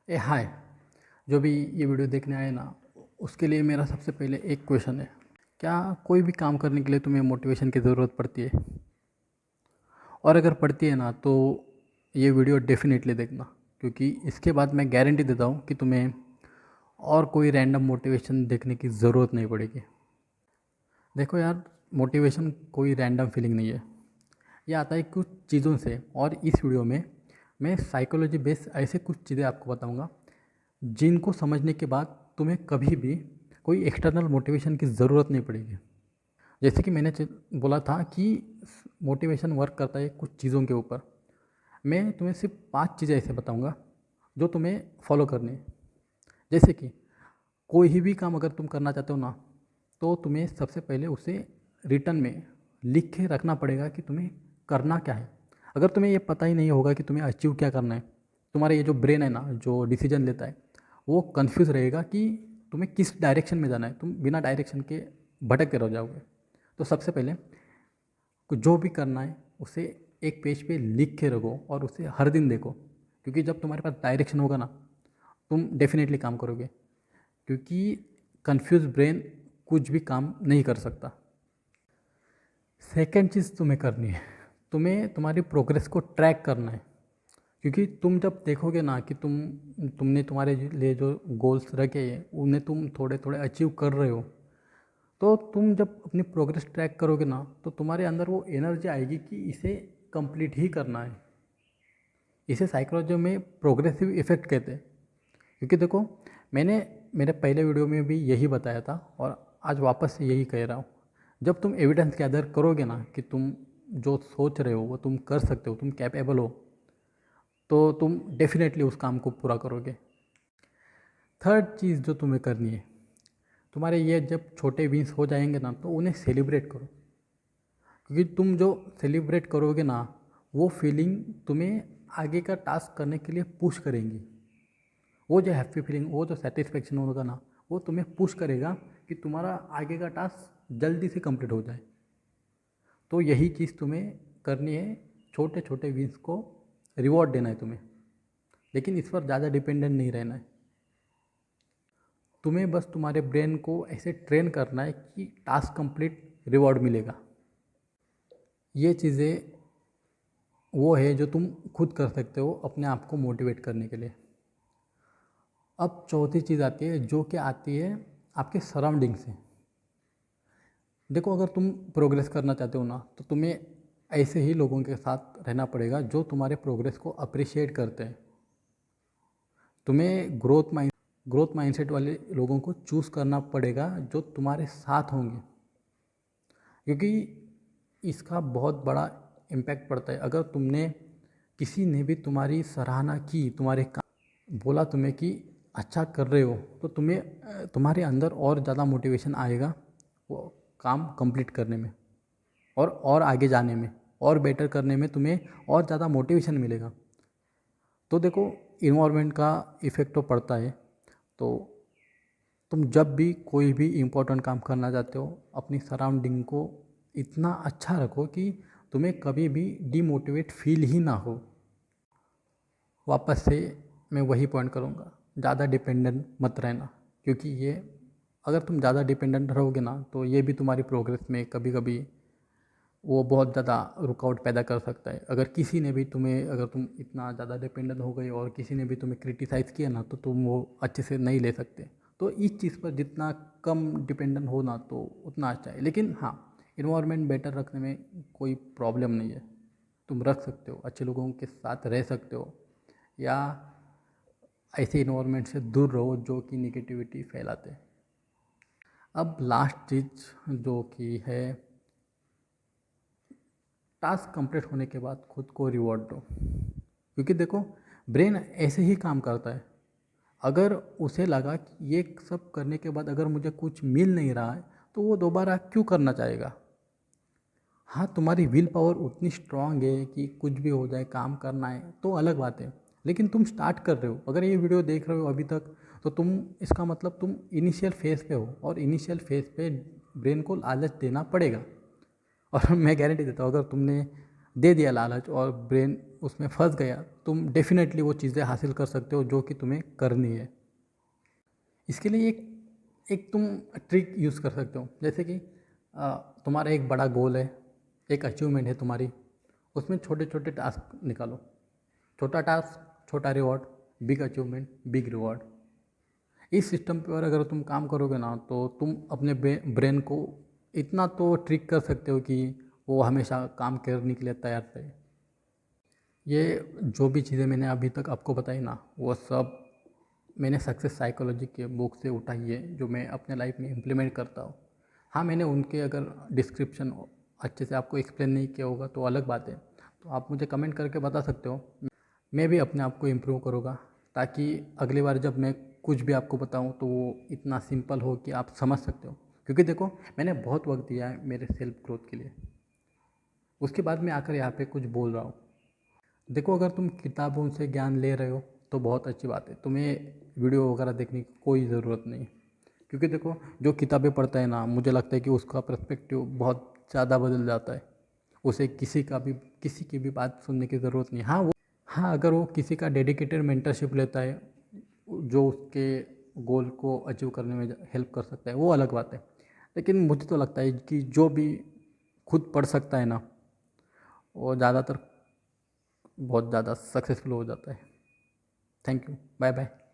हाय। जो भी ये वीडियो देखने आए ना, उसके लिए मेरा सबसे पहले एक क्वेश्चन है। क्या कोई भी काम करने के लिए तुम्हें मोटिवेशन की ज़रूरत पड़ती है? और अगर पड़ती है ना, तो ये वीडियो डेफिनेटली देखना, क्योंकि इसके बाद मैं गारंटी देता हूँ कि तुम्हें और कोई रैंडम मोटिवेशन देखने की ज़रूरत नहीं पड़ेगी। देखो यार, मोटिवेशन कोई रैंडम फीलिंग नहीं है। ये आता है कुछ चीज़ों से, और इस वीडियो में मैं साइकोलॉजी बेस्ड ऐसे कुछ चीज़ें आपको बताऊंगा जिनको समझने के बाद तुम्हें कभी भी कोई एक्सटर्नल मोटिवेशन की ज़रूरत नहीं पड़ेगी। जैसे कि मैंने बोला था कि मोटिवेशन वर्क करता है कुछ चीज़ों के ऊपर। मैं तुम्हें सिर्फ 5 चीज़ें ऐसे बताऊंगा जो तुम्हें फॉलो करनी है। जैसे कि कोई भी काम अगर तुम करना चाहते हो ना, तो तुम्हें सबसे पहले उसे रिटर्न में लिख के रखना पड़ेगा कि तुम्हें करना क्या है। अगर तुम्हें ये पता ही नहीं होगा कि तुम्हें अचीव क्या करना है, तुम्हारा ये जो ब्रेन है ना, जो डिसीजन लेता है, वो कंफ्यूज रहेगा कि तुम्हें किस डायरेक्शन में जाना है। तुम बिना डायरेक्शन के भटक के रह जाओगे। तो सबसे पहले जो भी करना है उसे एक पेज पे लिख के रखो और उसे हर दिन देखो, क्योंकि जब तुम्हारे पास डायरेक्शन होगा ना, तुम डेफिनेटली काम करोगे, क्योंकि कंफ्यूज ब्रेन कुछ भी काम नहीं कर सकता। सेकंड चीज़ तुम्हें करनी है, तुम्हें तुम्हारी प्रोग्रेस को ट्रैक करना है। क्योंकि तुम जब देखोगे ना कि तुमने तुम्हारे लिए जो गोल्स रखे हैं उन्हें तुम थोड़े थोड़े अचीव कर रहे हो, तो तुम जब अपनी प्रोग्रेस ट्रैक करोगे ना, तो तुम्हारे अंदर वो एनर्जी आएगी कि इसे कंप्लीट ही करना है। इसे साइकोलॉजी में प्रोग्रेसिव इफेक्ट कहते हैं। क्योंकि देखो, मैंने मेरे पहले वीडियो में भी यही बताया था और आज वापस से यही कह रहा हूँ। जब तुम एविडेंस गैदर करोगे ना कि तुम जो सोच रहे हो वो तुम कर सकते हो, तुम कैपेबल हो, तो तुम डेफिनेटली उस काम को पूरा करोगे। थर्ड चीज़ जो तुम्हें करनी है, तुम्हारे ये जब छोटे विन्स हो जाएंगे ना, तो उन्हें सेलिब्रेट करो। क्योंकि तुम जो सेलिब्रेट करोगे ना, वो फीलिंग तुम्हें आगे का टास्क करने के लिए पुश करेंगी। वो जो हैप्पी फीलिंग, वो जो सेटिस्फेक्शन होगा ना, वो तुम्हें पुश करेगा कि तुम्हारा आगे का टास्क जल्दी से कंप्लीट हो जाए। तो यही चीज़ तुम्हें करनी है, छोटे छोटे विन्स को रिवॉर्ड देना है तुम्हें, लेकिन इस पर ज़्यादा डिपेंडेंट नहीं रहना है। तुम्हें बस तुम्हारे ब्रेन को ऐसे ट्रेन करना है कि टास्क कंप्लीट, रिवॉर्ड मिलेगा। ये चीज़ें वो है जो तुम खुद कर सकते हो अपने आप को मोटिवेट करने के लिए। अब चौथी चीज़ आती है, जो कि आती है आपके सराउंडिंग से। देखो, अगर तुम प्रोग्रेस करना चाहते हो ना, तो तुम्हें ऐसे ही लोगों के साथ रहना पड़ेगा जो तुम्हारे प्रोग्रेस को अप्रिशिएट करते हैं। तुम्हें ग्रोथ माइंडसेट वाले लोगों को चूज़ करना पड़ेगा जो तुम्हारे साथ होंगे, क्योंकि इसका बहुत बड़ा इम्पैक्ट पड़ता है। अगर तुमने किसी ने भी तुम्हारी सराहना की, तुम्हारे काम बोला तुम्हें कि अच्छा कर रहे हो, तो तुम्हें तुम्हारे अंदर और ज़्यादा मोटिवेशन आएगा वो काम कंप्लीट करने में, और आगे जाने में, और बेटर करने में तुम्हें और ज़्यादा मोटिवेशन मिलेगा। तो देखो, इन्वायरमेंट का इफ़ेक्ट तो पड़ता है। तो तुम जब भी कोई भी इम्पोर्टेंट काम करना चाहते हो, अपनी सराउंडिंग को इतना अच्छा रखो कि तुम्हें कभी भी डीमोटिवेट फील ही ना हो। वापस से मैं वही पॉइंट करूँगा, ज़्यादा डिपेंडेंट मत रहना। क्योंकि ये, अगर तुम ज़्यादा डिपेंडेंट रहोगे ना, तो ये भी तुम्हारी प्रोग्रेस में कभी कभी वो बहुत ज़्यादा रुकावट पैदा कर सकता है। अगर किसी ने भी तुम्हें, अगर तुम इतना ज़्यादा डिपेंडेंट हो गए और किसी ने भी तुम्हें क्रिटिसाइज़ किया ना, तो तुम वो अच्छे से नहीं ले सकते। तो इस चीज़ पर जितना कम डिपेंडेंट हो ना, तो उतना अच्छा है। लेकिन हाँ, इन्वायरमेंट बेटर रखने में कोई प्रॉब्लम नहीं है। तुम रख सकते हो, अच्छे लोगों के साथ रह सकते हो, या ऐसे इन्वायरमेंट से दूर रहो जो कि निगेटिविटी फैलाते हैं। अब लास्ट चीज़ जो कि है, टास्क कंप्लीट होने के बाद खुद को रिवॉर्ड दो। क्योंकि देखो, ब्रेन ऐसे ही काम करता है। अगर उसे लगा कि ये सब करने के बाद अगर मुझे कुछ मिल नहीं रहा है, तो वो दोबारा क्यों करना चाहेगा। हाँ, तुम्हारी विल पावर उतनी स्ट्रांग है कि कुछ भी हो जाए, काम करना है तो अलग बात है। लेकिन तुम स्टार्ट कर रहे हो, अगर ये वीडियो देख रहे हो अभी तक, तो तुम, इसका मतलब तुम इनिशियल फेज़ पे हो, और इनिशियल फेज़ पे ब्रेन को लालच देना पड़ेगा। और मैं गारंटी देता हूँ, अगर तुमने दे दिया लालच और ब्रेन उसमें फंस गया, तुम डेफिनेटली वो चीज़ें हासिल कर सकते हो जो कि तुम्हें करनी है। इसके लिए एक एक तुम ट्रिक यूज़ कर सकते हो, जैसे कि तुम्हारा एक बड़ा गोल है, एक अचीवमेंट है तुम्हारी, उसमें छोटे छोटे टास्क निकालो। छोटा टास्क छोटा reward, big achievement big reward. इस सिस्टम पर अगर तुम काम करोगे ना, तो तुम अपने ब्रेन को इतना तो ट्रिक कर सकते हो कि वो हमेशा काम करने के लिए तैयार रहे। ये जो भी चीज़ें मैंने अभी तक आपको बताई ना, वो सब मैंने सक्सेस साइकोलॉजी के बुक से उठाई है, जो मैं अपने लाइफ में इम्प्लीमेंट करता हूँ। हाँ, मैंने उनके अगर डिस्क्रिप्शन अच्छे से आपको एक्सप्लेन नहीं किया होगा तो अलग बात है, तो आप मुझे कमेंट करके बता सकते हो। मैं भी अपने आप को इम्प्रूव करूँगा, ताकि अगली बार जब मैं कुछ भी आपको बताऊँ तो वो इतना सिंपल हो कि आप समझ सकते हो। क्योंकि देखो, मैंने बहुत वक्त दिया है मेरे सेल्फ ग्रोथ के लिए, उसके बाद मैं आकर यहाँ पे कुछ बोल रहा हूँ। देखो, अगर तुम किताबों से ज्ञान ले रहे हो तो बहुत अच्छी बात है, तुम्हें वीडियो वगैरह देखने की कोई ज़रूरत नहीं। क्योंकि देखो, जो किताबें पढ़ता है ना, मुझे लगता है कि उसका पर्सपेक्टिव बहुत ज़्यादा बदल जाता है। उसे किसी की भी बात सुनने की ज़रूरत नहीं। हाँ, अगर वो किसी का डेडिकेटेड मेंटरशिप लेता है जो उसके गोल को अचीव करने में हेल्प कर सकता है, वो अलग बात है। लेकिन मुझे तो लगता है कि जो भी खुद पढ़ सकता है ना, वो ज़्यादातर बहुत ज़्यादा सक्सेसफुल हो जाता है। Thank you, bye bye.